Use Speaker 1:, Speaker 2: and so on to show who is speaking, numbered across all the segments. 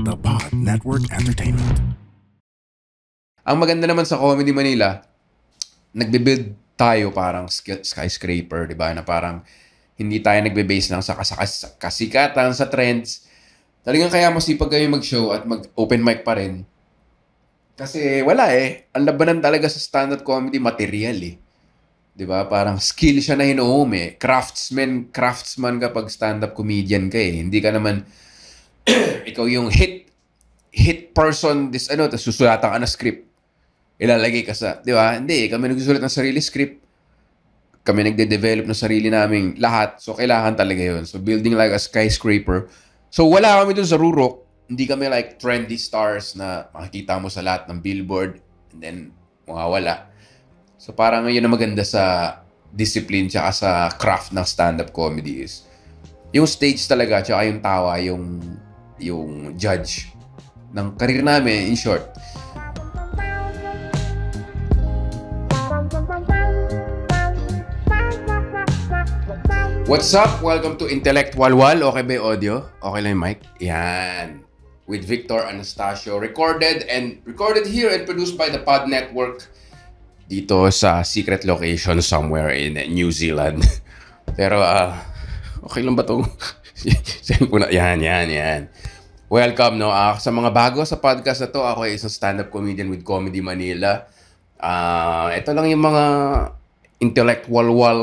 Speaker 1: The Pod Network Entertainment.
Speaker 2: Ang maganda naman sa Comedy Manila, nagbe-build tayo parang skyscraper, di ba? Na parang hindi tayo nagbe-base lang sa kasikatan, sa trends. Talagang kaya masipag kayo mag-show at mag-open mic pa rin. Kasi wala eh. Ang labanan talaga sa stand-up comedy, material eh. Di ba? Parang skill siya na hinuhom eh. Craftsman ka pag stand-up comedian ka eh. Hindi ka naman, ikaw yung hit person, tapos susulatan ka na script. Ilalagay ka sa, di ba? Hindi, kami nagsusulat ng sarili script. Kami nagde-develop ng sarili naming lahat. So, kailangan talaga yun. So, building like a skyscraper. So, wala kami dun sa rurok. Hindi kami like trendy stars na makikita mo sa lahat ng billboard and then mawawala. So, parang yun na maganda sa discipline tsaka sa craft ng stand-up comedy is yung stage talaga tsaka yung tawa, yung judge ng career namin, in short. What's up? Welcome to Intellectual Wall. Okay ba yung audio? Okay lang yung mic? Yan. With Victor Anastasio. Recorded here and produced by the Pod Network dito sa secret location somewhere in New Zealand. Pero, okay lang ba itong cellphone? Yan. Welcome, no? Sa mga bago sa podcast na to, ako ay isang stand-up comedian with Comedy Manila. Ito lang yung mga intellectual wall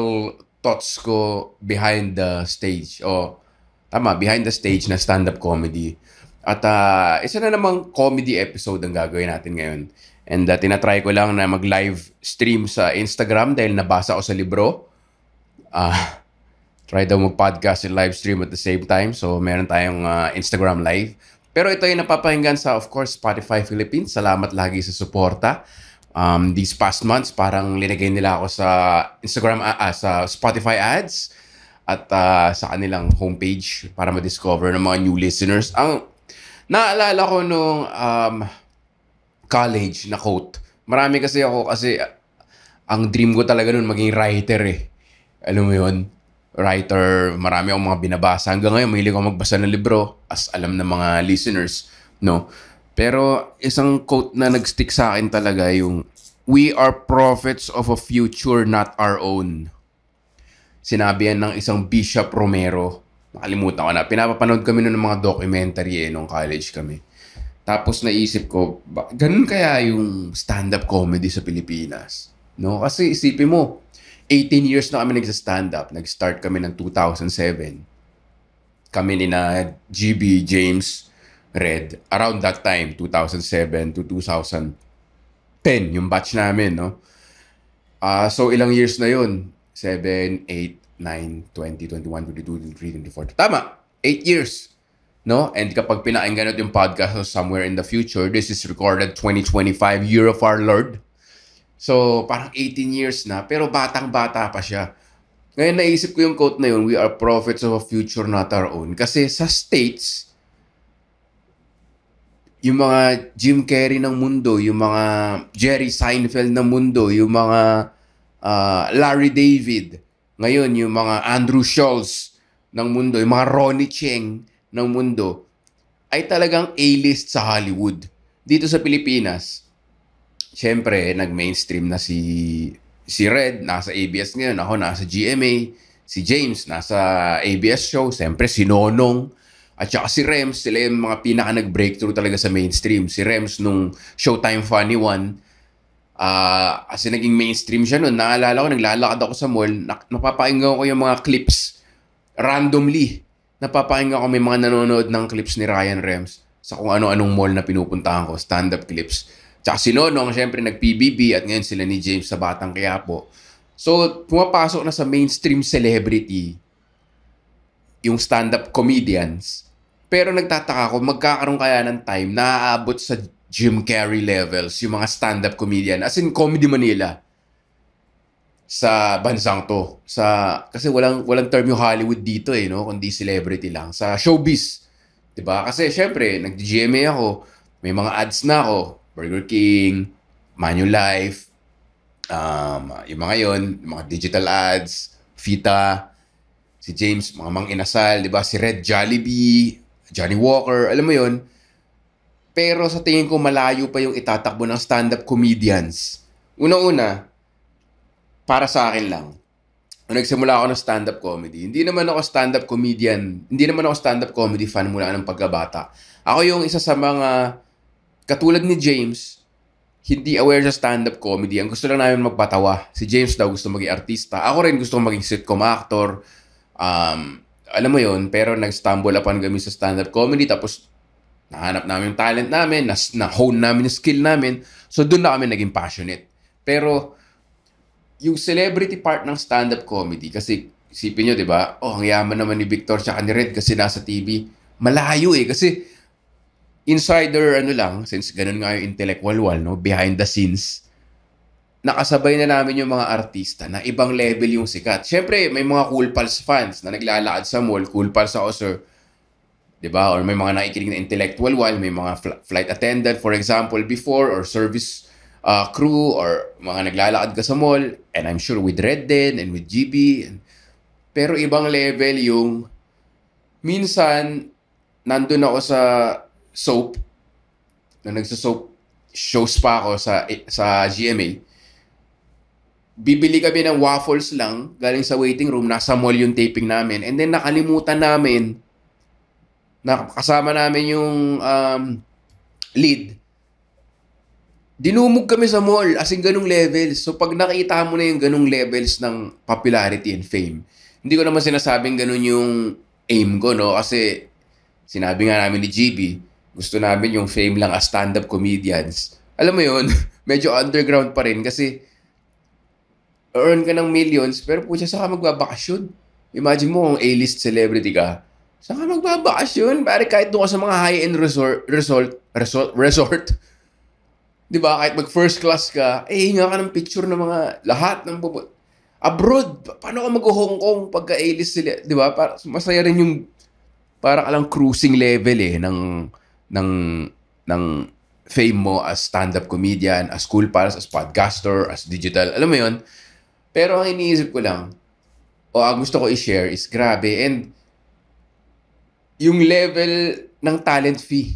Speaker 2: thoughts ko behind the stage. Behind the stage na stand-up comedy. At isa na namang comedy episode ang gagawin natin ngayon. And tinatry ko lang na mag-live stream sa Instagram dahil nabasa ko sa libro. Try daw mag-podcast and live stream at the same time. So, meron tayong Instagram live. Pero ito yung napapahinggan sa, of course, Spotify Philippines. Salamat lagi sa suporta. These past months, parang linagay nila ako sa Instagram, sa Spotify ads at sa kanilang homepage para ma-discover ng mga new listeners. Ang naalala ko nung college na quote. Marami kasi ang dream ko talaga nun maging writer eh. Alam mo yun? Writer, marami akong mga binabasa. Hanggang ngayon, mahilig ako magbasa ng libro as alam ng mga listeners, no? Pero isang quote na nag-stick sa akin talaga yung, "We are prophets of a future not our own." Sinabi yan ng isang Bishop Romero. Nakalimutan ko na. Pinapapanood kami ng mga documentary nung college kami. Tapos naisip ko, ganun kaya yung stand-up comedy sa Pilipinas? No? Kasi isipin mo, 18 years na kami nagsa-stand-up. Nag-start kami ng 2007. Kami ni na GB, James, Red. Around that time, 2007 to 2010, yung batch namin, no? So, ilang years na yun? 7, 8, 9, 20, 21, 22, 23, 24. Tama! 8 years. No? And kapag pinakinggan natin yung podcast somewhere in the future, this is recorded 2025, Year of Our Lord. So, parang 18 years na, pero batang-bata pa siya. Ngayon, naisip ko yung quote na yun, "We are prophets of a future not our own." Kasi sa States, yung mga Jim Carrey ng mundo, yung mga Jerry Seinfeld ng mundo, yung mga Larry David, ngayon yung mga Andrew Schultz ng mundo, yung mga Ronnie Cheng ng mundo, ay talagang A-list sa Hollywood. Dito sa Pilipinas, syempre, nag-mainstream na si Red, nasa ABS ngayon, ako nasa GMA, si James, nasa ABS show, syempre si Nonong, at saka si Rems, sila yung mga pinaka nag-breakthrough talaga sa mainstream. Si Rems nung Showtime Funny One, kasi naging mainstream siya nun. Naalala ko, naglalakad ako sa mall, napapakinggan ko yung mga clips randomly. Napapakinggan ko may mga nanonood ng clips ni Ryan Rems sa kung ano-anong mall na pinupuntahan ko, stand-up clips. Tsaka si Nonong, syempre nag-PBB at ngayon sila ni James sa Batang Quiapo. So, pumapasok na sa mainstream celebrity yung stand-up comedians. Pero nagtataka ko, magkakaroon kaya ng time na aabot sa Jim Carrey levels yung mga stand-up comedian. As in, Comedy Manila sa bansang to. Kasi walang term yung Hollywood dito no? Kundi celebrity lang. Sa showbiz. Diba? Kasi syempre, nag-GMA ako. May mga ads na ako. Burger King, Manulife, yung mga yon, yung mga digital ads, Fita, si James, mga Mang Inasal, di ba? Si Red Jollibee, Johnny Walker, alam mo yon. Pero sa tingin ko malayo pa yung itatakbo ng stand-up comedians. Una-una, para sa akin lang, nung nagsimula ako ng stand-up comedy, hindi naman ako stand-up comedian, hindi naman ako stand-up comedy fan mula ng pagkabata. Ako yung isa sa mga, katulad ni James, hindi aware sa stand-up comedy. Ang gusto lang namin magpatawa. Si James daw gusto maging artista. Ako rin gusto maging sitcom actor. Alam mo yon, pero nag-stumble upon kami sa stand-up comedy. Tapos, nahanap namin yung talent namin, na-hone namin yung skill namin. So, doon na kami naging passionate. Pero, yung celebrity part ng stand-up comedy, kasi isipin nyo, di ba? Oh, ang yaman naman ni Victor tsaka ni Red kasi nasa TV. Malayo eh. Kasi, insider since ganun nga yung intellectual wall, no, behind the scenes, nakasabay na namin yung mga artista na ibang level yung sikat. Siyempre, may mga Cool Pals fans na naglalakad sa mall, Cool Pals ako, sir. 'Di ba? Or may mga nakikinig na intellectual wall, may mga flight attendant, for example, before, or service crew, or mga naglalakad ka sa mall, and I'm sure with Red din, and with GB. Pero ibang level yung, minsan, nandun ako sa soap, na nagsa-soap shows pa ako sa GMA, bibili kami ng waffles lang galing sa waiting room, nasa mall yung taping namin, and then nakalimutan namin na kasama namin yung lead. Dinumog kami sa mall, as in ganung levels. So pag nakita mo na yung ganung levels ng popularity and fame, hindi ko naman sinasabing ganun yung aim ko, no? Kasi sinabi nga namin ni GB, gusto namin yung fame lang as stand-up comedians. Alam mo yun, medyo underground pa rin kasi earn ka ng millions, pero pucha, saan ka magbabakasyon? Imagine mo kung A-list celebrity ka, saan ka magbabakasyon? Pare, kahit doon ka sa mga high-end resort, di ba? Kahit mag-first class ka, hinga ka ng picture ng mga lahat ng abroad. Paano ka mag-Hong Kong pagka A-list sila? Di ba? Masaya rin yung para ka lang cruising level ng fame mo as stand-up comedian, as Cool Pals, as podcaster, as digital. Alam mo 'yon? Pero ang iniisip ko lang, ang gusto ko i-share is grabe, and yung level ng talent fee.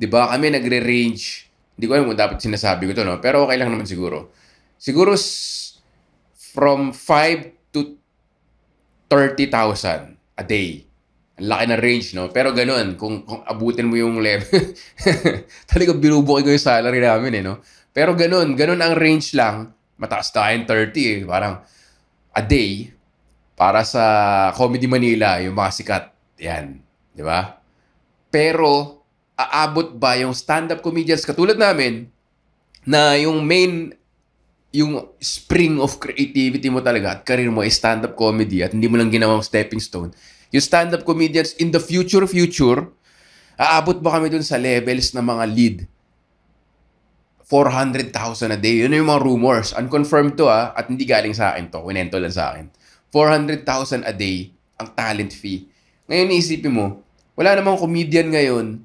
Speaker 2: 'Di ba? Kami nagre-range. Hindi ko alam kung dapat sinasabi ko 'to, no? Pero okay lang naman siguro. Siguro from 5 to 30,000 a day. Ang laki na range, no? Pero ganun, kung abutin mo yung level, talagang binubuki ko yung salary namin, no? Pero ganun ang range lang. Mataas tayong 30, parang a day para sa Comedy Manila, yung mga sikat. Yan, di ba? Pero, aabot ba yung stand-up comedians katulad namin, na yung spring of creativity mo talaga at career mo ay stand-up comedy at hindi mo lang ginawang stepping stone, yung stand-up comedians in the future, aabot ba kami dun sa levels ng mga lead? 400,000 a day. Yun yung mga rumors. Unconfirmed to at hindi galing sa akin to. Winento lang sa akin. 400,000 a day ang talent fee. Ngayon isipin mo, wala namang comedian ngayon,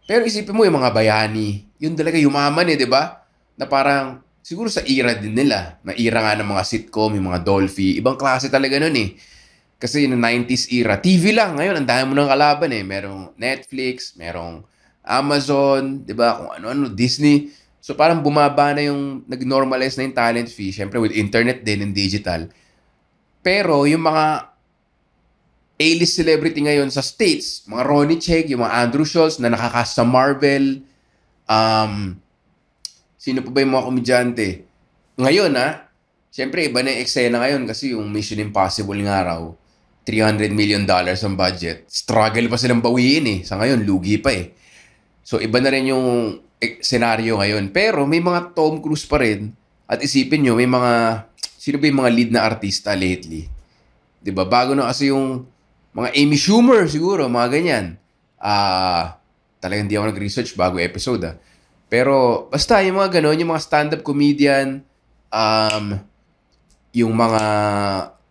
Speaker 2: pero isipin mo yung mga bayani. Yun talaga yumaman di ba? Na parang, siguro sa era din nila, na era nga ng mga sitcom, yung mga Dolphy, ibang klase talaga nun Kasi yung 90s era, TV lang. Ngayon, ang dami mo ng kalaban Merong Netflix, merong Amazon, di ba? Kung ano-ano, Disney. So parang bumaba na yung, nag-normalize na yung talent fee. Siyempre with internet din and digital. Pero yung mga A-list celebrity ngayon sa States, mga Ronnie Cheng, yung mga Andrew Schultz na nakakast sa Marvel, sino pa ba yung mga komedyante? Ngayon siyempre iba na yung eksena ngayon kasi yung Mission Impossible nga raw, $300 million ang budget. Struggle pa silang bawiin Sa ngayon, lugi pa So, iba na rin yung senaryo ngayon. Pero may mga Tom Cruise pa rin. At isipin nyo, may mga, sino ba yung mga lead na artista lately? Diba? Bago na kasi yung mga Amy Schumer siguro, mga ganyan. Talagang hindi ako nag-research bago episode Pero, basta yung mga ganon, yung mga stand-up comedian, yung mga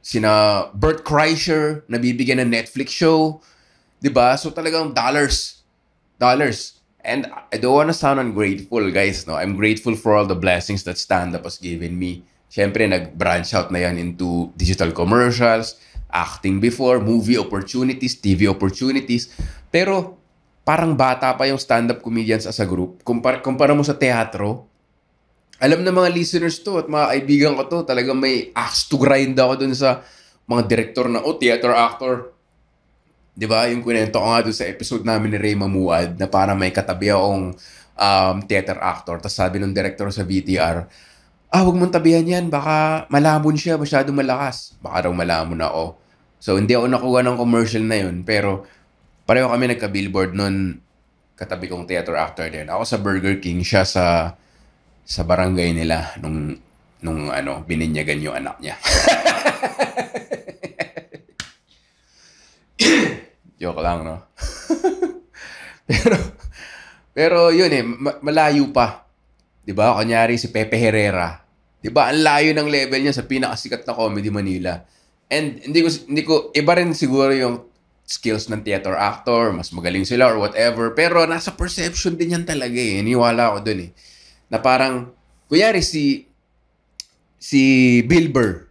Speaker 2: sina Bert Kreischer nabibigyan ng Netflix show, 'di ba? So talagang dollars. And I don't wanna sound ungrateful, guys, no. I'm grateful for all the blessings that stand-up has given me. Siyempre, nag-branch out na yan into digital commercials, acting before, movie opportunities, TV opportunities. Pero parang bata pa yung stand-up comedians as a group. Kumpara mo sa teatro, alam ng mga listeners to at mga kaibigan ko to, talagang may axe to grind ako dun sa mga director na, theater actor. Di ba? Yung kwento ko nga dun sa episode namin ni Ray Mamuad na parang may katabi akong theater actor. Tapos sabi ng director sa VTR, huwag mong tabihan yan. Baka malamon siya, masyadong malakas. Baka raw malamon ako. So, hindi ako nakuha ng commercial na yun. Pero, pareho kami nagka-billboard nun. Katabi kong theater actor din. Ako sa Burger King, siya sa barangay nila nung bininyagan yung anak niya. Joke lang, no? pero yun malayo pa. 'Di ba? Kunyari si Pepe Herrera. 'Di ba? Ang layo ng level niya sa pinakasikat na Comedy Manila. And hindi ko iba rin siguro yung skills ng theater actor, mas magaling sila or whatever, pero nasa perception din yan talaga eh. Niwala ako dun eh. Na parang kunyari si Bill Burr.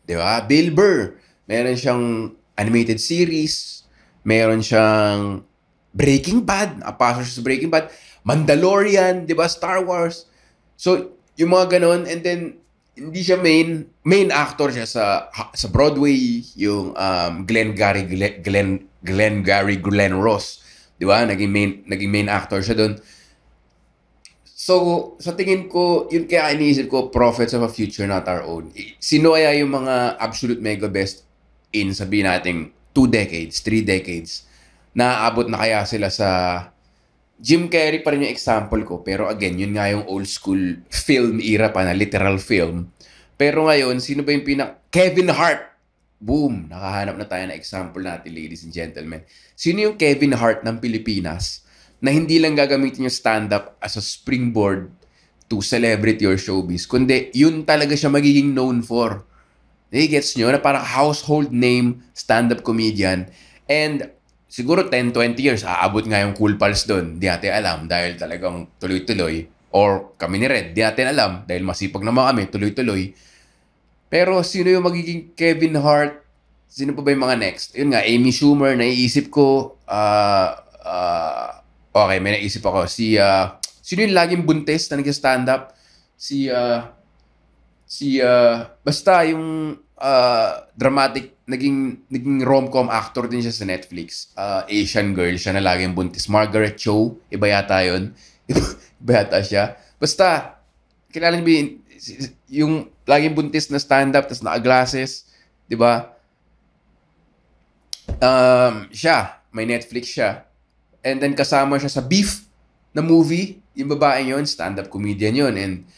Speaker 2: 'Di ba? Bill Burr, meron siyang animated series, meron siyang Breaking Bad, napasok siya sa Breaking Bad, Mandalorian, 'di ba, Star Wars. So, yung mga ganon, and then hindi siya main actor siya sa Broadway, yung Glengarry Glen Ross, 'di ba? Naging main actor siya doon. So, sa tingin ko, yun kaya iniisip ko, prophets of a future not our own. Sino kaya yung mga absolute mega best in, sabihin natin, 2 decades, 3 decades, naaabot na kaya sila sa Jim Carrey pa rin yung example ko. Pero again, yun nga yung old school film era pa na literal film. Pero ngayon, sino ba yung Kevin Hart. Boom! Nakahanap na tayo na example natin, ladies and gentlemen. Sino yung Kevin Hart ng Pilipinas na hindi lang gagamitin yung stand-up as a springboard to celebrity or showbiz, kundi yun talaga siya magiging known for. Gets nyo? Na parang household name stand-up comedian. And siguro 10-20 years, aabot nga yung Cool Pals doon. Di natin alam dahil talagang tuloy-tuloy. Or kami ni Red, di natin alam dahil masipag naman kami, tuloy-tuloy. Pero sino yung magiging Kevin Hart? Sino pa ba yung mga next? Yun nga, Amy Schumer, naiisip ko. Okay, may naisip ako. Sino yung laging buntis na nag-stand-up? Basta yung dramatic, naging rom-com actor din siya sa Netflix. Asian girl, siya na laging buntis. Margaret Cho, iba yata yun. Iba yata siya. Basta, kilala niyo yung laging buntis na stand-up, tapos naka-glasses, di ba? Siya, may Netflix siya. And then kasama siya sa Beef na movie. Yung babae yun, stand-up comedian yun. And,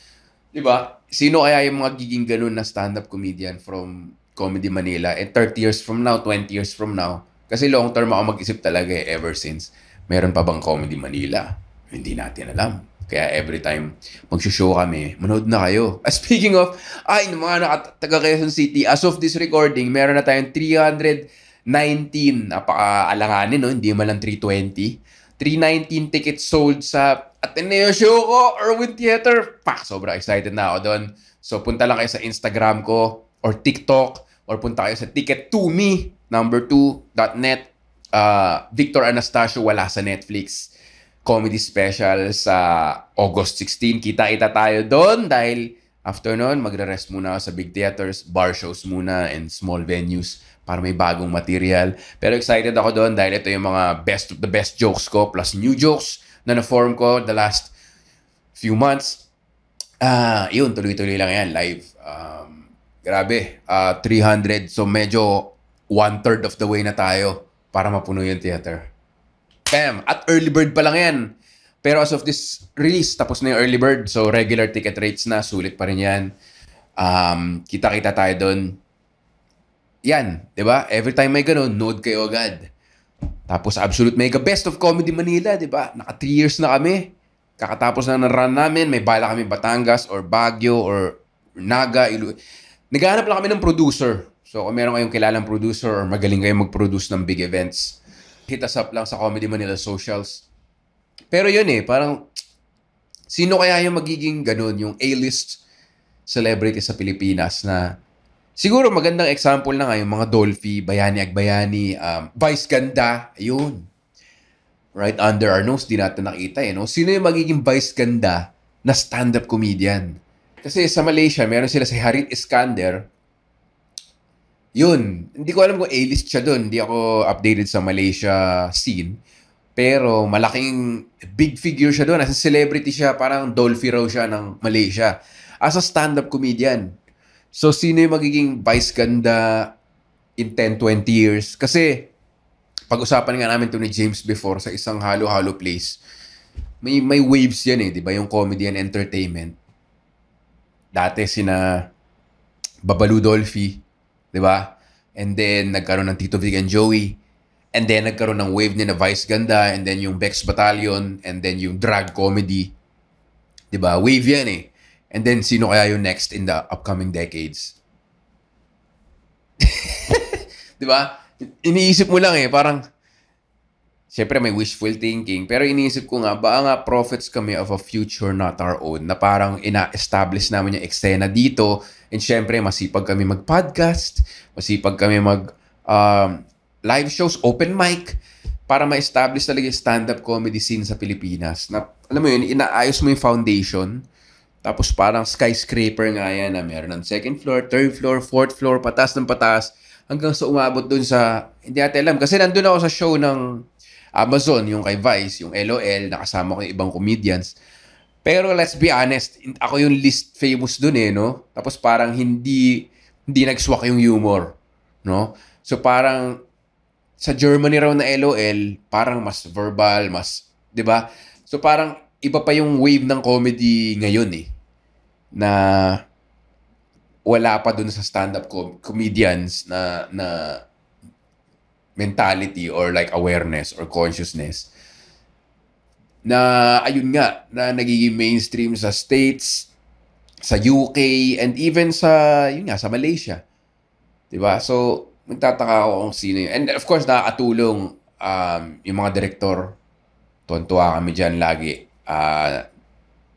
Speaker 2: di ba, sino kaya yung mga giging ganun na stand-up comedian from Comedy Manila? And 30 years from now, 20 years from now, kasi long term ako mag-isip talaga ever since. Meron pa bang Comedy Manila? Hindi natin alam. Kaya every time mag-show kami, manood na kayo. Speaking of, mga taga Quezon City, as of this recording, meron na tayong 319, napaka-alanganin, no? Hindi man lang 320. 319 tickets sold sa Ateneo show ko, Erwin Theater. Sobrang excited na ako doon. So, punta lang kayo sa Instagram ko or TikTok or punta kayo sa ticket2me, number2.net. Victor Anastasio, wala sa Netflix. Comedy special sa August 16. Kita-kita tayo doon dahil after nun, magre-rest muna ako sa big theaters, bar shows muna, and small venues para may bagong material. Pero excited ako doon dahil ito yung mga best of the best jokes ko plus new jokes na na-form ko the last few months. Yun, tuloy-tuloy lang yan, live. Grabe, 300. So medyo 1/3 of the way na tayo para mapuno yung theater. Bam! At early bird pa lang yan. Pero as of this release, tapos na yung early bird. So regular ticket rates na, sulit pa rin yan. Kita-kita tayo doon. Yan, di ba? Every time may ganun, nood kayo agad. Tapos Absolute Mega Best of Comedy Manila, di ba? Naka 3 years na kami. Kakatapos na ng run namin, may bala kami Batangas or Baguio or Naga. Naghahanap lang kami ng producer. So kung meron kayong kilalang producer or magaling kayong mag-produce ng big events, hit us up lang sa Comedy Manila socials. Pero yun parang sino kaya yung magiging ganun, yung A-list celebrity sa Pilipinas na siguro magandang example na nga yung mga Dolphy, Bayani Agbayani, Vice Ganda, ayun. right under our nose, di natin nakita eh, no? Sino yung magiging vice ganda na stand-up comedian? Kasi sa Malaysia, meron sila si Harit Iskander. Yun, hindi ko alam kung A-list siya doon. Hindi ako updated sa Malaysia scene. Pero malaking big figure siya doon. As a celebrity siya, parang Dolphy raw siya ng Malaysia. As a stand-up comedian. So, sino yung magiging vice ganda in 10, 20 years? Kasi, pag-usapan nga namin ito ni James before sa isang halo-halo place. May waves yan eh, di ba? Yung comedy and entertainment. Dati sina Babalu Dolphy, di ba? And then, nagkaroon ng Tito Vic and Joey. And then, nagkaroon ng wave ni na Vice Ganda. And then, yung Bex Battalion. And then, yung drag comedy. Di ba? Wave yan eh. And then, sino kaya yung next in the upcoming decades? Di ba? Iniisip mo lang eh, parang, siyempre may wishful thinking, pero iniisip ko nga, baka nga prophets kami of a future not our own, na parang ina-establish namin yung eksena dito, and siyempre masipag kami mag-podcast, masipag kami live shows, open mic, para ma-establish talaga yung stand-up comedy scene sa Pilipinas. Na, alam mo yun, inaayos mo yung foundation, tapos parang skyscraper nga yan na meron ng second floor, third floor, fourth floor, patas ng patas, hanggang sa umabot dun sa, hindi natin alam. Kasi nandun ako sa show ng Amazon, yung kay Vice, yung LOL, nakasama ko yung ibang comedians. Pero let's be honest, ako yung least famous dun eh, no? Tapos parang hindi nagswak yung humor, no? So parang sa Germany raw na LOL, parang mas verbal, mas, 'di ba? So parang iba pa yung wave ng comedy ngayon eh, na wala pa dun sa stand-up comedians na mentality or like awareness or consciousness na ayun nga na nagiging mainstream sa States, sa UK, and even sa yun nga sa Malaysia. 'Di ba? So magtataka ako kung sino yun. And of course nakakatulong yung mga direktor. Tuwan-tuwa kami diyan lagi.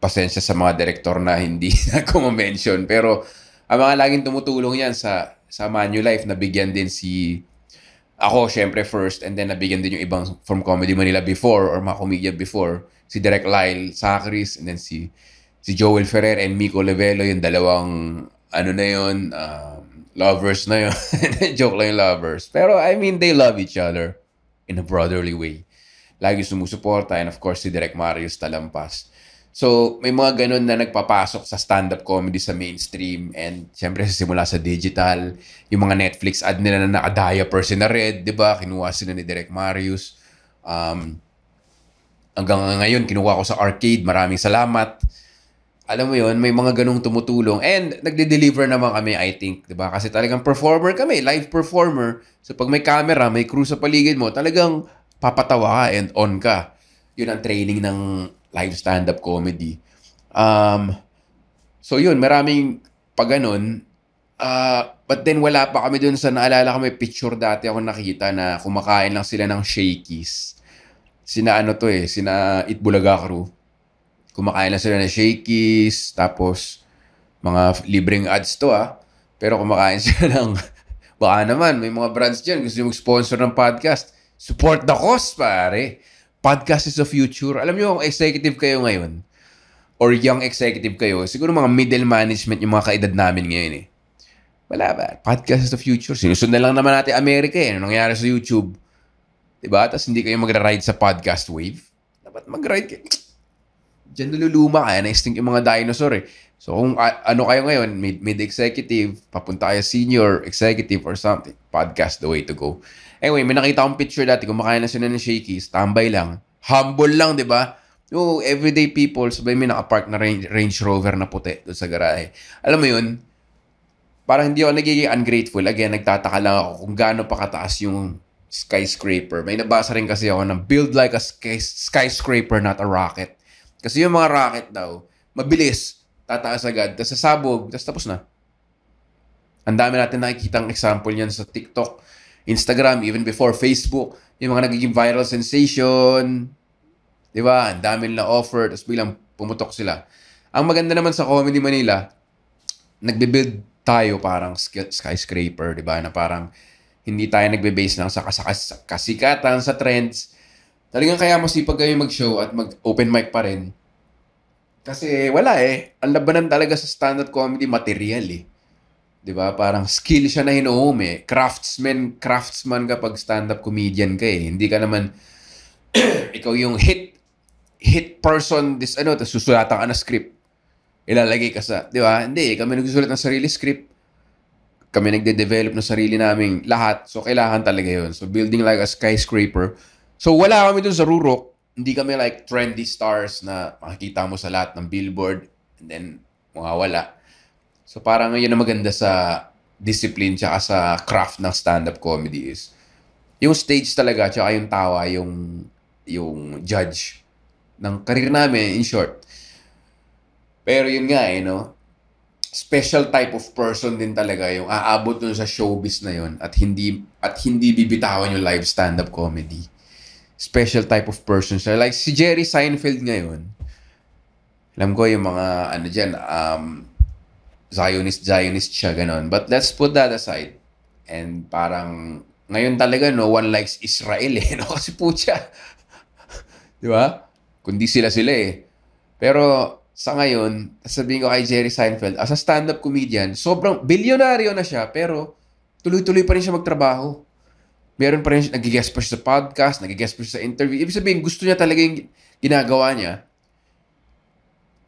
Speaker 2: Pasensya sa mga direktor na hindi na ko ma-mention, pero ang mga laging tumutulong yan sa Manulife, nabigyan din si ako, syempre first, and then nabigyan din yung ibang from Comedy Manila before, or mga comedian before, si Direk Lyle Sacris, and then si Joel Ferrer and Miko Levelo, yung dalawang, ano na yun, lovers na yun. Joke lang yung lovers. Pero, I mean, they love each other in a brotherly way. Lagi sumusuporta, and of course, si Direk Marius Talampas. So, may mga ganun na nagpapasok sa stand-up comedy sa mainstream, and siyempre simula sa digital, yung mga Netflix ad nila na naka-diaper na red, di ba? Kinuha sila ni Direk Marius. Hanggang ngayon, kinuha ko sa arcade. Maraming salamat. Alam mo yun, may mga ganung tumutulong. And nagde-deliver naman kami, I think, di ba? Kasi talagang performer kami, live performer. So, pag may camera, may crew sa paligid mo, talagang papatawa ka and on ka. Yun ang training ng live stand-up comedy. So yun, maraming pag ganun. But then wala pa kami dun sa naalala ko may picture dati ako nakita na kumakain lang sila ng Shakey's. Sina Itbulaga crew. Kumakain lang sila ng Shakey's, tapos mga libreng ads to pero kumakain sila ng, baka naman, may mga brands dyan, gusto nyo mag-sponsor ng podcast. Support the cause, pare. Podcast is the future. Alam nyo, kung executive kayo ngayon, or young executive kayo, siguro mga middle management yung mga kaedad namin ngayon eh. Wala ba? Podcast is the future. Sinusundan lang naman natin Amerika eh. Ano nangyari sa YouTube? Diba? Tapos hindi kayo magra-ride sa podcast wave. Dapat mag-ride kayo. Diyan naluluma kaya na-extinct yung mga dinosaur eh. So kung ano kayo ngayon, mid-executive, papunta kayo senior executive or something, podcast the way to go. Anyway, may nakita akong picture dati, kumakain na sila ng Shakey's, tambay lang. Humble lang, di ba? No, everyday people, sabay may nakapark na Range Rover na puti doon sa garahe. Alam mo yun, parang hindi ako nagiging ungrateful. Again, nagtataka lang ako kung gaano pa kataas yung skyscraper. May nabasa rin kasi ako ng build like a skyscraper, not a rocket. Kasi yung mga rocket daw, mabilis, tataas agad, tapos sasabog, tapos na. Ang dami natin nakikitang example yan sa TikTok, Instagram, even before Facebook, yung mga nagiging viral sensation, di ba? Ang dami nila offer, tapos biglang pumutok sila. Ang maganda naman sa Comedy Manila, nagbe-build tayo parang skyscraper, di ba? Na parang hindi tayo nagbe-base lang sa kasikatan, sa trends. Talagang kaya masipag kami mag-show at mag-open mic pa rin. Kasi wala eh. Ang labanan talaga sa stand-up comedy, material eh. 'Di ba? Parang skill siya na hinuhom eh. Craftsman ka pag stand-up comedian ka eh. Hindi ka naman, ikaw yung hit person, tapos susulatan ka na script. Ilalagay ka sa, 'di ba? Hindi, kami nagsusulat ng sarili script. Kami nagde-develop ng sarili naming lahat. So, kailangan talaga yun. So, building like a skyscraper. So, wala kami dun sa Rurok. Hindi kami like trendy stars na makikita mo sa lahat ng billboard and then mawawala. So, parang yun ang maganda sa discipline tsaka sa craft ng stand-up comedy is yung stage talaga tsaka yung tawa, yung judge ng career namin, in short. Pero yun nga no? Special type of person din talaga yung aabot dun sa showbiz na yun at hindi bibitawan yung live stand-up comedy. Special type of person siya. Like si Jerry Seinfeld ngayon, alam ko yung mga dyan, Zionist siya, ganon. But let's put that aside. And parang, ngayon talaga, no one likes Israel eh. No? Kasi putya. Di ba? Kundi sila eh. Pero, sa ngayon, sabihin ko kay Jerry Seinfeld, as a stand-up comedian, sobrang bilyonaryo na siya, pero tuloy-tuloy pa rin siya magtrabaho. Meron pa rin siya, nag-guest pa siya sa podcast, nag-guest pa siya sa interview. Ibig sabihin, gusto niya talaga yung ginagawa niya.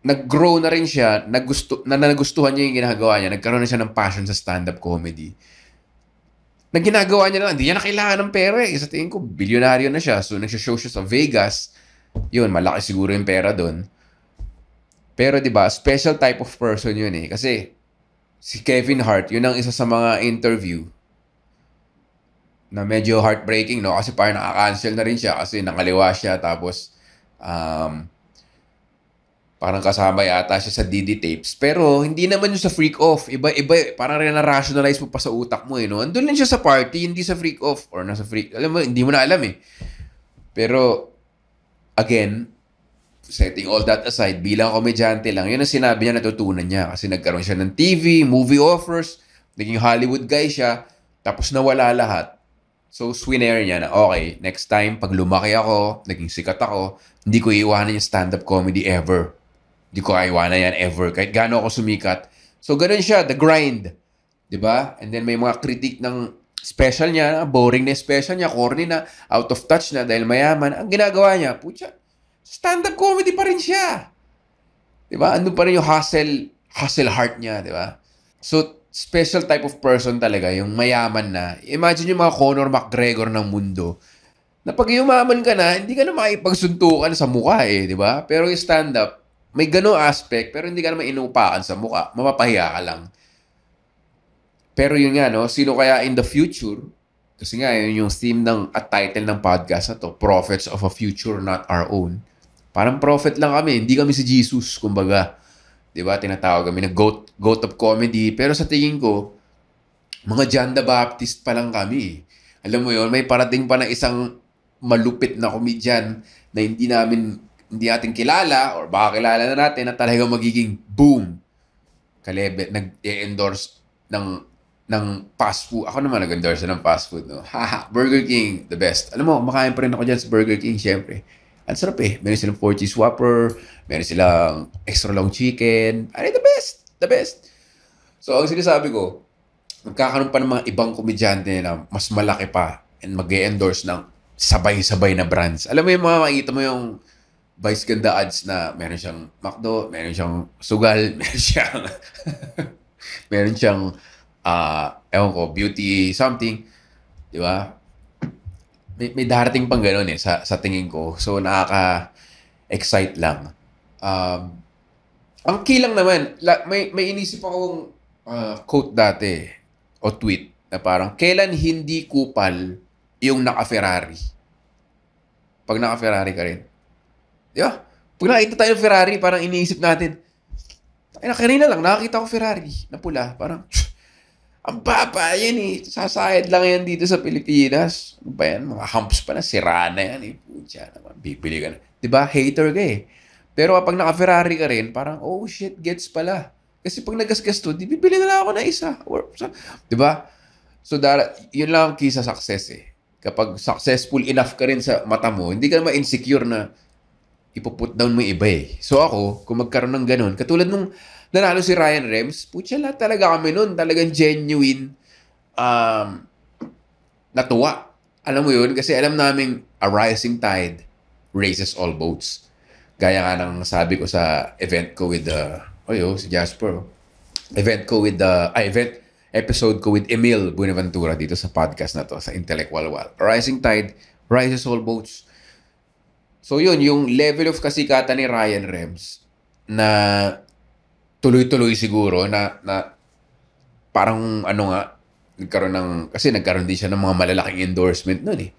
Speaker 2: Nag-grow na rin siya, nagustuhan niya yung ginagawa niya, nagkaroon na siya ng passion sa stand-up comedy. Na ginagawa niya na lang, hindi niya na kailangan ng pera eh. Sa tingin ko, bilyonaryo na siya. So, nagsha-show siya sa Vegas. Yun, malaki siguro yung pera doon. Pero 'di ba, special type of person 'yun eh kasi si Kevin Hart, 'yun ang isa sa mga interview na medyo heartbreaking no kasi parang naka-cancel na rin siya kasi nakaliwa siya tapos parang kasama yata siya sa DD tapes. Pero hindi naman 'yung sa freak off. Iba parang na-rationalize mo pa sa utak mo eh no. Andun lang siya sa party, hindi sa freak off or nasa freak. Alam mo, hindi mo na alam eh. Pero again, setting all that aside, bilang komedyante lang, yun ang sinabi niya, natutunan niya. Kasi nagkaroon siya ng TV, movie offers, naging Hollywood guy siya, tapos nawala lahat. So, swinare niya na, okay, next time, pag lumaki ako, naging sikat ako, hindi ko iiwanan yung stand-up comedy ever. Hindi ko iiwanan yan ever, kahit gaano ako sumikat. So, ganun siya, the grind. 'Di ba? And then, may mga critique ng special niya, boring na special niya, corny na, out of touch na dahil mayaman. Ang ginagawa niya, putya, stand-up comedy pa rin siya. 'Di ba? Ano pa rin yung hustle heart niya, 'di ba? So, special type of person talaga, yung mayaman na. Imagine yung mga Conor McGregor ng mundo. Na pag yumaman ka na, hindi ka na makipagsuntukan sa mukha eh, 'di ba? Pero yung stand-up, may gano'ng aspect, pero hindi ka naman inuupakan sa mukha. Mapapahiya ka lang. Pero yun nga, no? Sino kaya in the future, kasi nga, yun yung theme at title ng podcast na to, Prophets of a Future Not Our Own. Parang prophet lang kami, hindi kami si Jesus, kumbaga. 'Di ba? Tinatawag kami na goat of comedy. Pero sa tingin ko, mga John the Baptist pa lang kami. Alam mo yon, may parating pa na isang malupit na comedian na hindi natin kilala or baka kilala na natin na talagang magiging boom. Kalebe, nag-endorse ng fast food. Ako naman nag-endorse ng fast food, no? Haha, Burger King, the best. Alam mo, makain pa rin ako dyan sa Burger King, syempre. Ang sarap eh. Meron silang 4-cheese Whopper, meron silang extra long chicken. The best! The best! So, ang sinasabi ko, magkakaroon pa ng mga ibang komedyante na mas malaki pa and mag-endorse ng sabay-sabay na brands. Alam mo yung mga makikita mo yung Vice Ganda ads na meron siyang McDo, meron siyang Sugal, meron siyang ewan ko, beauty something. Di ba? May darating pang gano'n eh sa tingin ko. So, nakaka-excite lang. Ang key lang naman, may inisip akong quote dati o tweet na parang, kailan hindi kupal yung naka-Ferrari? Pag naka-Ferrari ka rin. Di ba? Pag nakita tayo ng Ferrari, parang iniisip natin, kanina lang, nakakita ko Ferrari na pula. Parang, ang baba yan eh. Sasayad lang yan dito sa Pilipinas. Ano ba yan? Mga humps pa na. Sira na yan eh. Pucha naman. Bibili ka na. Diba? Hater ka eh. Pero kapag naka-Ferrari ka rin, parang, oh shit, gets pala. Kasi pag nagasgas to, di bibili na lang ako na isa. Diba? So, yun lang ang key sa success eh. kapag successful enough ka rin sa mata mo, hindi ka ma-insecure na ipuput down mo yung iba eh. So ako, kung magkaroon ng ganun, katulad nung nanalo si Ryan Rems, putya lahat talaga kami nun, talagang genuine, natuwa. Alam mo yun? Kasi alam namin, a rising tide raises all boats. Gaya nga ng sabi ko sa event ko with si Jasper. Event episode ko with Emil Buenaventura dito sa podcast na to, sa Intellectual Wall. A rising tide rises all boats. So yun, yung level of kasikatan ni Ryan Rems na tuloy-tuloy siguro na parang nagkaroon din siya ng mga malalaking endorsement nun eh.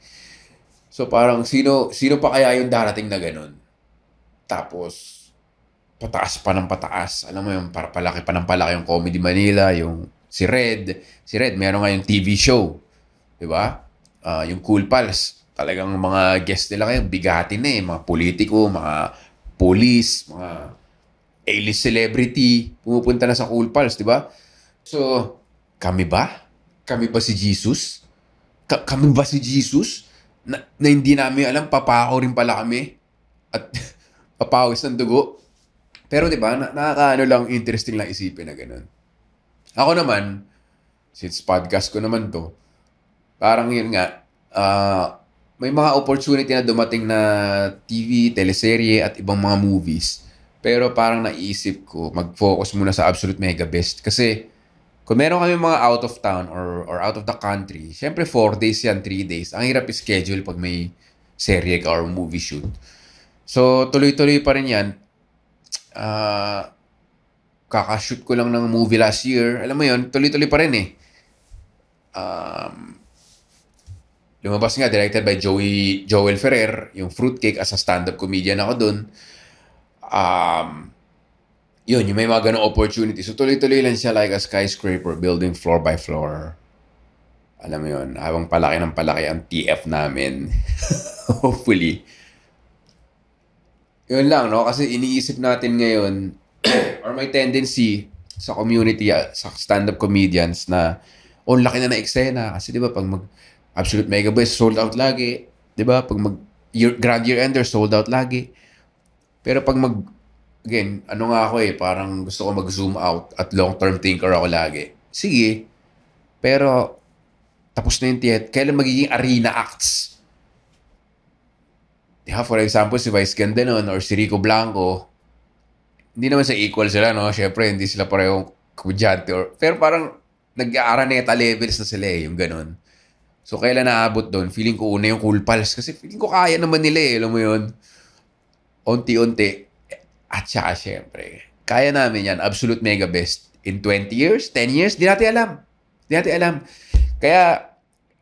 Speaker 2: So parang sino pa kaya yung darating na ganun? Tapos pataas pa ng pataas. Alam mo yung palaki pa ng palaki yung Comedy Manila, yung si Red, meron nga yung TV show. 'Di ba? Yung Cool Pals, talagang mga guest nila ngayon, bigatin na eh. Mga politiko, mga police, mga A-list celebrity, pumupunta na sa Cool Pals, di ba? So, kami ba? Kami ba si Jesus? Kami ba si Jesus? Na hindi namin alam, papako rin pala kami. At papawis ng dugo. Pero di ba, nakakaano lang, interesting lang isipin na ganun. Ako naman, since podcast ko naman to, parang yun nga, may mga opportunity na dumating na TV, teleserye at ibang mga movies. Pero parang naisip ko, mag-focus muna sa Absolute Mega Best. Kasi kung meron kami mga out of town or out of the country, syempre 4 days yan, 3 days. Ang hirap i-schedule pag may serye ka or movie shoot. So tuloy-tuloy pa rin yan. Kakashoot ko lang ng movie last year. Alam mo yun, tuloy-tuloy pa rin eh. Lumabas nga, directed by Joel Ferrer, yung Fruitcake, as a stand-up comedian ako dun. Yun, yung may mga ganong opportunity. So tuloy-tuloy lang siya like a skyscraper, building floor by floor. Alam mo yun, habang palaki ng palaki ang TF namin. Hopefully. Yun lang, no? Kasi iniisip natin ngayon, or may tendency sa community, sa stand-up comedians na, laki na eksena. Kasi di ba, pag Absolute Mega Best, sold out lagi. Di ba? Pag Grand Year Ender, sold out lagi. Pero pag again, ako parang gusto ko mag-zoom out at long-term thinker ako lagi. Sige. Pero, tapos na yung kailan magiging arena acts? For example, si Vice Ganda nun or si Rico Blanco, hindi naman sa equal sila, no? Siyempre, hindi sila parehong komedyante. Pero parang nag-aaraneta levels na sila yung ganun. So, kailan naabot doon? Feeling ko una yung Cool Pals kasi feeling ko kaya naman nila eh. Alam mo yun? Unti-unti. At saka, syempre, kaya namin yan. Absolute Mega Best. In 20 years, 10 years, di natin alam. Kaya,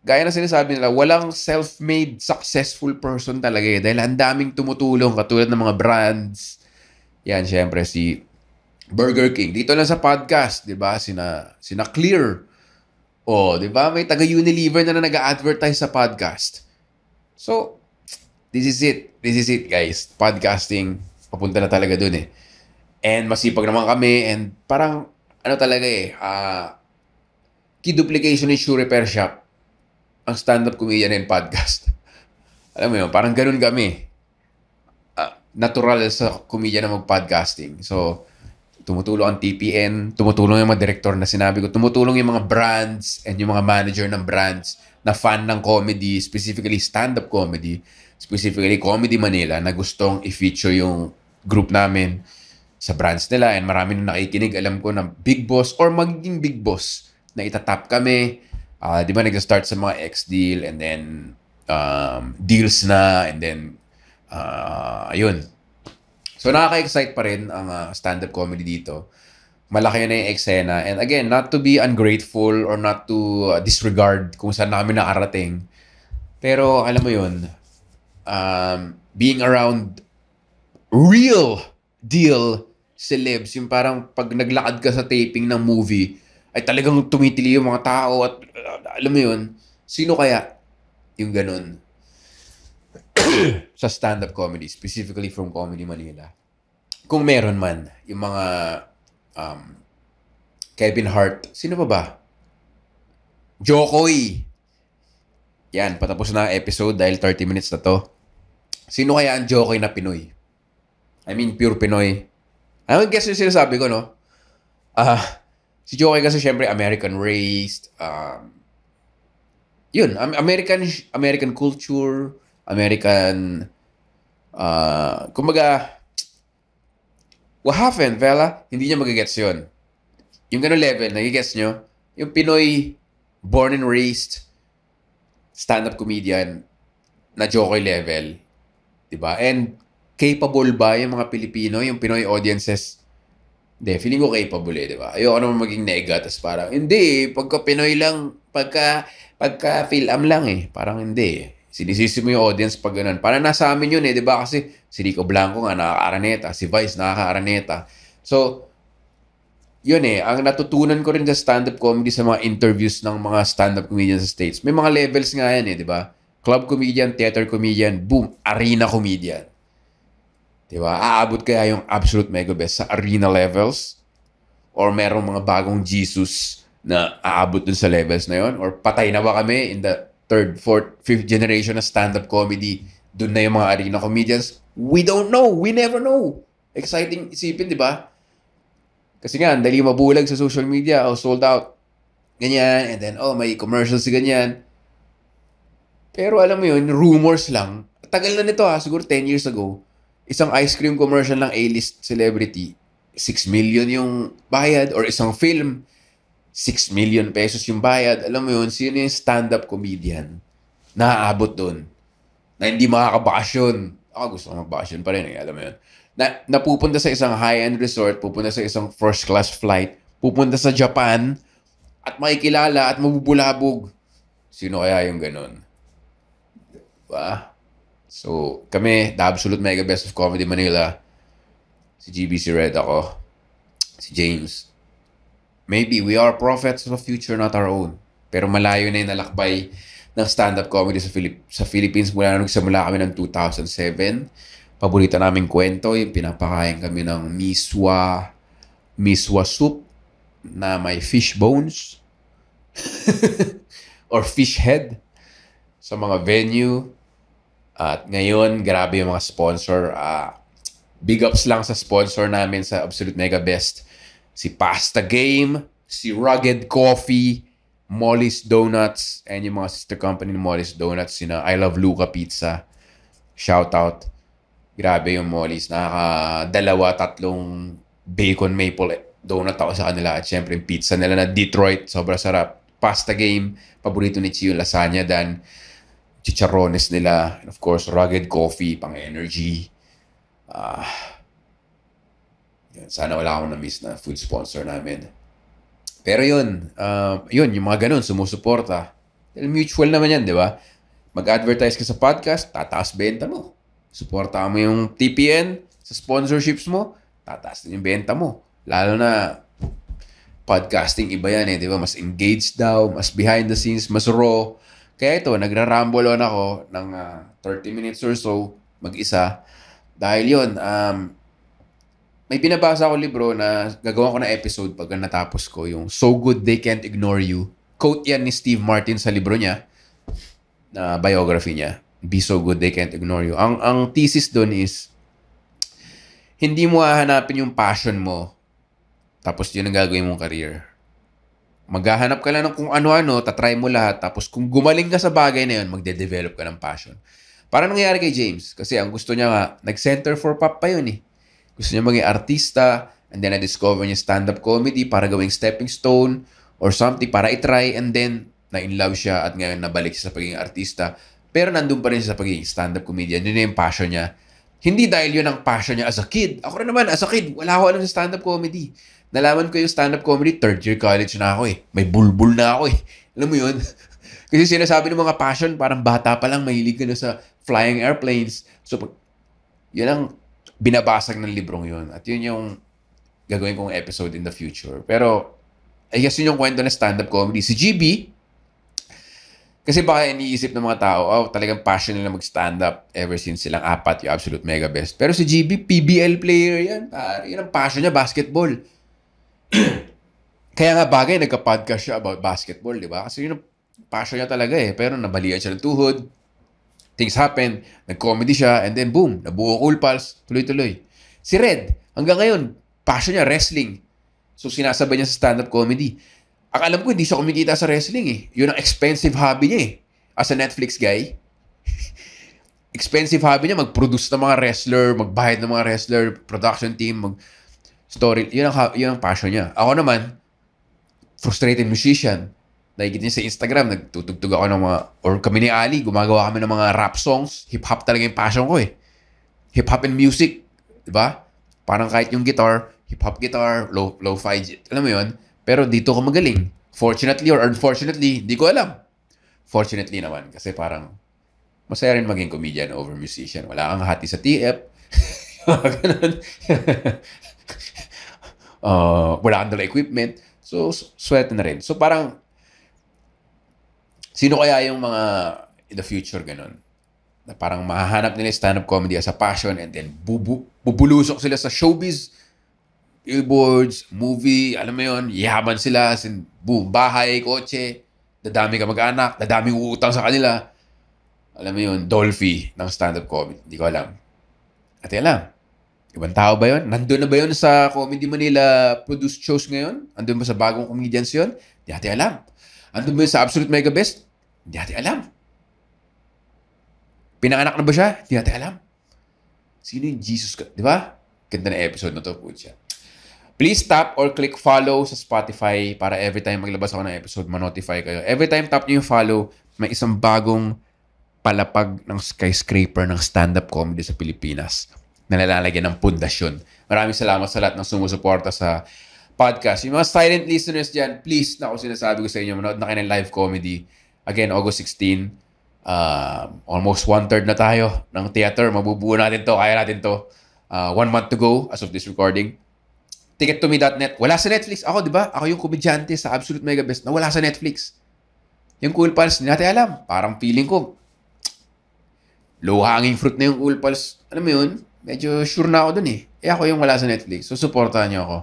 Speaker 2: gaya na sinasabi nila, walang self-made successful person talaga eh. Dahil ang daming tumutulong katulad ng mga brands. Yan, syempre, si Burger King. Dito lang sa podcast, di ba? Sina Clear. Di ba? May taga-Unilever na nag-a-advertise sa podcast. So, this is it, guys. Podcasting, papunta na talaga dun eh. And masipag naman kami and parang, key duplication in shoe repair shop ang stand-up comedian and podcast. Alam mo yun, parang ganun kami. Natural sa comedian na mag-podcasting. So, tumutulong ang TPN, tumutulong yung mga director na sinabi ko, tumutulong yung mga brands and yung mga manager ng brands na fan ng comedy, specifically stand-up comedy, specifically Comedy Manila, na gustong i-feature yung group namin sa brands nila. And marami na nakikinig, alam ko, na big boss or magiging big boss na itatap kami. Di ba nag-start sa mga X-deal and then deals na and then ayun. So, nakaka-excite pa rin ang stand-up comedy dito. Malaki na yung eksena. And again, not to be ungrateful or not to disregard kung saan namin nakarating. Pero, alam mo yun, being around real deal celebs, yung parang pag naglakad ka sa taping ng movie, ay talagang tumitili yung mga tao at alam mo yun, sino kaya yung ganun? Sa stand-up comedy, specifically from Comedy Manila. Kung meron man, yung mga Kevin Hart, sino pa ba? Jokoy. Yan, patapos na ang episode dahil 30 minutes na to. Sino kaya ang joke na Pinoy? I mean, pure Pinoy. I guess yung sinasabi ko, no? Si Joey kasi syempre American raised. Yun, American culture, American, kumbaga, what happened, fella? Hindi niya magigets yun. Yung ganun level, nagigets nyo? Yung Pinoy, born and raised, stand-up comedian, na Jokoy level. Diba? And capable ba yung mga Pilipino, yung Pinoy audiences? Hindi, feeling ko capable diba? Ayoko naman maging nega, tas parang, hindi, pagka Pinoy lang, pagka film lang parang hindi sinisisi mo yung audience pag ganun. Parang nasa amin yun diba? Kasi si Rico Blanco nga nakaka-araneta, si Vice nakaka-araneta. So, yun ang natutunan ko rin sa stand-up comedy sa mga interviews ng mga stand-up comedians sa States. May mga levels nga yan diba? Club comedian, theater comedian, boom, arena comedian. Diba? Aabot kaya yung absolute mega best sa arena levels? Or merong mga bagong Jesus na aabot dun sa levels na yon? Or patay na ba kami in the 3rd, 4th, 5th generation na stand-up comedy? Dun na yung mga arena comedians? We don't know. We never know. Exciting isipin, di ba? Kasi nga, dali mabulag sa social media. Sold out. Ganyan. And then, may commercials si ganyan. Pero alam mo yun, rumors lang. Tagal na nito siguro 10 years ago. Isang ice cream commercial ng A-list celebrity, 6 million yung bayad. Or isang film, 6 million pesos yung bayad. Alam mo yun, sino yung stand-up comedian na aabot doon? Na hindi makakabakasyon. Ako gusto ko magbakasyon pa rin alam mo yun. Na pupunta sa isang high-end resort, pupunta sa isang first-class flight, pupunta sa Japan, at makikilala at mabubulabog. Sino kaya yung ganun? Diba? So, kami, the absolute mega best of Comedy Manila, si GBC Red ako, si James. Maybe we are prophets of a future not our own. Pero malayo na yung nalakbay ng stand-up comedy sa Philippines mula nung nagsimula kami ng 2007. Paborito naming kwento, yung pinapakain kami ng miswa soup na may fish bones or fish head sa mga venue. At ngayon, grabe yung mga sponsor. Big ups lang sa sponsor namin sa Absolute Mega Best. Si Pasta Game, si Rugged Coffee, Molly's Donuts, and yung mga sister company ng Molly's Donuts, sina I Love Luca Pizza. Shout out. Grabe yung Molly's. Tatlong bacon maple donut ako sa kanila. At syempre yung pizza nila na Detroit, sobrang sarap. Pasta Game, paborito ni Chio, lasagna dan. Chicharrones nila. And of course, Rugged Coffee, pang energy. Sana wala akong na-miss na food sponsor namin. Pero yun, yung mga ganun, sumusuporta. Mutual naman yan, di ba? Mag-advertise ka sa podcast, tataas benta mo. Suporta mo yung TPN sa sponsorships mo, tataas din yung benta mo. Lalo na, podcasting iba yan di ba? Mas engaged daw, mas behind the scenes, mas raw. Kaya ito, nagra-ramble on ako ng 30 minutes or so, mag-isa. Dahil yun, may binabasa ako libro na gagawa ko na episode pag natapos ko, yung So Good They Can't Ignore You. Quote yan ni Steve Martin sa libro niya, na biography niya. Be so good they can't ignore you. Ang thesis doon is, hindi mo hahanapin yung passion mo, tapos yun ang gagawin mong career. Maghahanap ka lang ng kung ano-ano, tatry mo lahat, tapos kung gumaling ka sa bagay na yun, magde-develop ka ng passion. Parang nangyayari kay James, kasi ang gusto niya nga, nag-Center for Pop pa yun Gusto niya maging artista, and then na-discover niya stand-up comedy para gawing stepping stone, or something, para itry, and then, na-in-love siya, at ngayon nabalik siya sa pagiging artista. Pero nandun pa rin siya sa pagiging stand-up comedian. Yun na yung passion niya. Hindi dahil yun ang passion niya as a kid. Ako rin naman, as a kid, wala ako alam sa stand-up comedy. Nalaman ko yung stand-up comedy, 3rd year college na ako May bulbul na ako Alam mo yun? Kasi sinasabi ng mga passion, parang bata pa lang, mahilig ka na sa flying airplanes. So, yun ang binabasag ng librong yun. At yun yung gagawin kong episode in the future. Pero, I guess yun yung kwento ng stand-up comedy. Si GB, kasi baka iniisip ng mga tao, talagang passion nila mag-stand-up ever since silang apat, yung absolute mega best. Pero si GB, PBL player yan. Yan ang passion niya, basketball. Kaya nga bagay, nagka-podcast siya about basketball, di ba? Kasi yun, Passion niya talaga eh. Pero nabalian siya ng tuhod. Things happen. Nag-comedy siya. And then boom, nabuo Cool Pals. Tuloy-tuloy. Si Red, hanggang ngayon, passion niya, wrestling. So sinasabay niya sa stand-up comedy. Ang alam ko, hindi siya kumikita sa wrestling eh. Yun ang expensive hobby niya eh. As a Netflix guy. Expensive hobby niya, mag-produce ng mga wrestler, magbayad ng mga wrestler, production team, story. Yun ang passion niya. Ako naman, frustrated musician. Nakikita niya sa Instagram, nagtutugtog ako ng mga, or kami ni Ali, gumagawa kami ng mga rap songs. Hip-hop talaga yung passion ko eh. Hip-hop and music. Diba? Parang kahit yung guitar, hip-hop guitar, lo-fi, alam mo yun? Pero dito ko magaling. Fortunately or unfortunately, hindi ko alam. Fortunately naman, kasi parang masaya rin maging comedian over musician. Wala kang hati sa TF. Ganun. Wala kang dala equipment. So, swerte na rin. So, parang, sino kaya yung mga in the future ganun? Na parang mahahanap nila stand-up comedy as a passion and then bubulusok sila sa showbiz, billboards, movie, alam mo yun, yaman sila, boom, bahay, kotse, dadami ka mag-anak, dadami utang sa kanila. Alam mo yun, Dolphy ng stand-up comedy. Hindi ko alam. At alam, ibang tao ba yun? Nandun na ba yun sa Comedy Manila produced shows ngayon? Andun ba sa bagong comedians yun? Hindi natin alam. Andun ba yun sa Absolute Mega Best? Hindi natin alam. Pinanganak na ba siya? Hindi natin alam. Sino yung Jesus? Di ba? Ganda na episode na to po siya. Please tap or click follow sa Spotify para every time maglabas ako ng episode, ma-notify kayo. Every time tap niyo yung follow, may isang bagong palapag ng skyscraper ng stand-up comedy sa Pilipinas na nalalagyan ng pundasyon. Maraming salamat sa lahat ng sumusuporta sa podcast. Yung mga silent listeners dyan, please, na ako sinasabi ko sa inyo, manood na kayo ng live comedy. Again, August 16, almost 1/3 na tayo ng theater. Mabubuo natin to, kaya natin to. 1 month to go as of this recording. Tickettome.net. Wala sa Netflix. Ako, di ba? Ako yung komedyante sa Absolute Mega Best na wala sa Netflix. Yung Cool Pals, hindi natin alam. Parang feeling ko, low-hanging fruit na yung Cool Pals. Alam mo yun? Medyo sure na ako dun eh. Ako yung wala sa Netflix. So, supportahan niyo ako.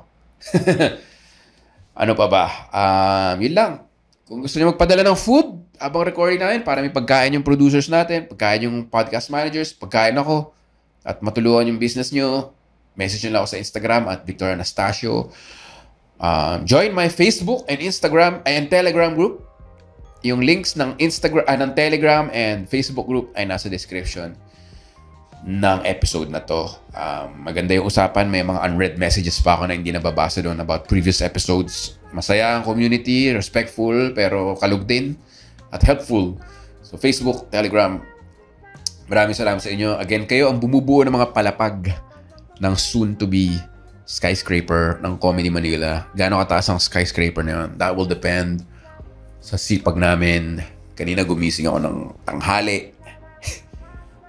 Speaker 2: Ano pa ba? Yun lang. Kung gusto niyo magpadala ng food, abang recording namin, para may pagkain yung producers natin, pagkain yung podcast managers, pagkain ako, at matulungan yung business nyo, message nyo lang ako sa Instagram at Victor Anastasio. Join my Facebook and Instagram and Telegram group. Yung links ng ng Telegram and Facebook group ay nasa description ng episode na to. Maganda yung usapan. May mga unread messages pa ako na hindi nababasa doon about previous episodes. Masaya ang community, respectful, pero kalug din at helpful. So Facebook, Telegram, maraming salamat sa inyo. Again, kayo ang bumubuo ng mga palapag ng soon-to-be skyscraper ng Comedy Manila. Gaano kataas ang skyscraper na yun? That will depend sa sipag namin. Kanina gumising ako ng tanghali.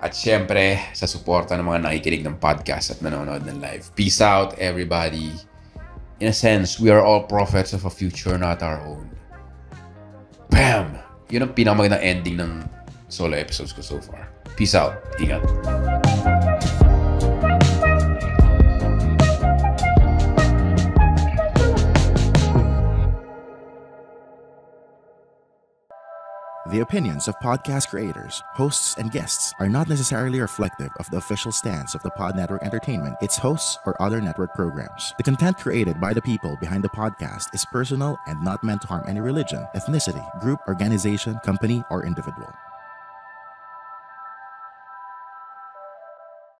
Speaker 2: At syempre, sa suporta ng mga nakikinig ng podcast at nanonood ng live. Peace out, everybody. In a sense, we are all prophets of a future not our own. Bam! Yun ang pinakamagandang ending ng solo episodes ko so far. Peace out. Ingat.
Speaker 1: The opinions of podcast creators, hosts, and guests are not necessarily reflective of the official stance of the Pod Network Entertainment, its hosts, or other network programs. The content created by the people behind the podcast is personal and not meant to harm any religion, ethnicity, group, organization, company, or individual.